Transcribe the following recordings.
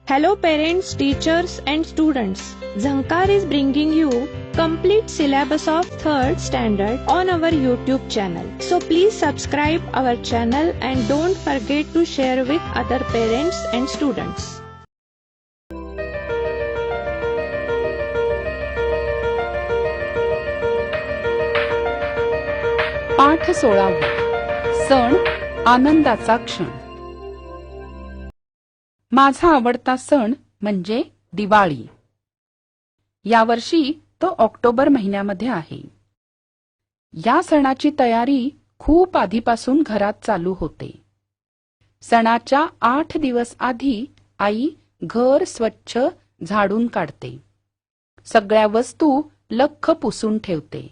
Hello parents, teachers and students. Zankar is bringing you complete syllabus of 3rd standard on our YouTube channel. So please subscribe our channel and don't forget to share with other parents and students. पाठ 16 सण आनंदाचा क्षण. माझा आवडता सण म्हणजे दिवाळी. यावर्षी तो ऑक्टोबर महिन्यामध्ये आहे. या सणाची तयारी खूप आधीपासून घरात चालू होते. सणाच्या 8 दिवस आधी आई घर स्वच्छ झाडून काढते. सगळ्या वस्तू लख्ख पुसून ठेवते.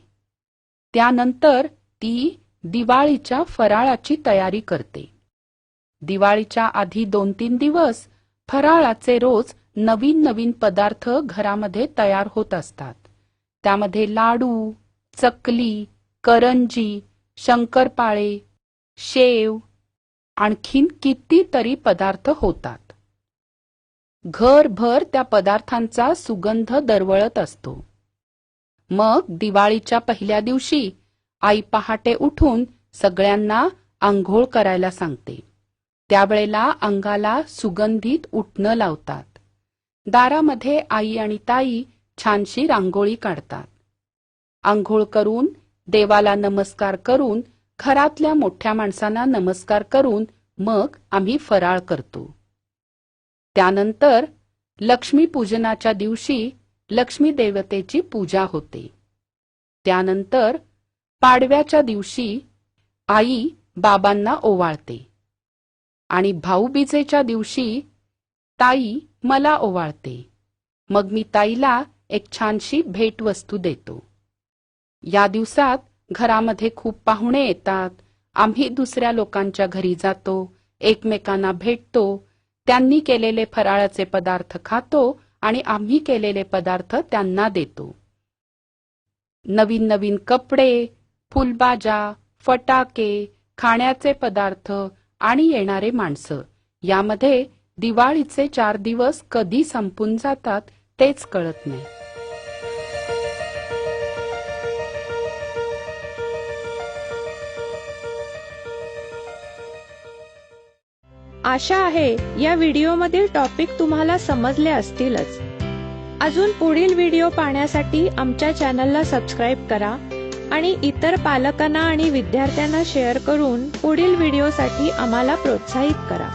त्यानंतर ती दिवाळीच्या फराळाची तयारी करते. दिवाळीच्या आधी 2-3 दिवस फराळाचे रोज नवीन नवीन पदार्थ घरामध्ये तयार होत असतात. त्यामध्ये लाडू, चकली, करंजी, शंकरपाळे, शेव, आणखीन कितीतरी पदार्थ होतात. घरभर त्या पदार्थांचा सुगंध दरवळत असतो. मग दिवाळीच्या पहिल्या दिवशी आई पहाटे उठून सगळ्यांना आंघोळ करायला सांगते. त्यावेळेला अंगाला सुगंधित उटणं लावतात. दारामध्ये आई आणि ताई छानशी रांगोळी काढतात. आंघोळ करून देवाला नमस्कार करून घरातल्या मोठ्या माणसांना नमस्कार करून मग आम्ही फराळ करतो. त्यानंतर लक्ष्मी पूजनाच्या दिवशी लक्ष्मी देवतेची पूजा होते. त्यानंतर पाडव्याच्या दिवशी आई बाबांना ओवाळते आणि भाऊबीजेच्या दिवशी ताई मला ओवाळते. मग मी ताईला एक छानशी भेटवस्तू देतो. या दिवसात घरामध्ये खूप पाहुणे येतात. आम्ही दुसऱ्या लोकांच्या घरी जातो, एकमेकांना भेटतो, त्यांनी केलेले फराळाचे पदार्थ खातो आणि आम्ही केलेले पदार्थ त्यांना देतो. नवीन नवीन कपडे, फुलबाजा, फटाके, खाण्याचे पदार्थ आणि येणारे माणसं, यामध्ये दिवाळीचे 4 दिवस कधी संपून जातात तेच कळत नाही. आशा आहे या व्हिडिओमधील टॉपिक तुम्हाला समजले असतीलच. अजून पुढील व्हिडिओ पाहण्यासाठी आमच्या चॅनलला सबस्क्राईब करा आणि इतर पालकांना आणि विद्यार्थ्यांना शेअर करून पुढील व्हिडिओसाठी आम्हाला प्रोत्साहित करा.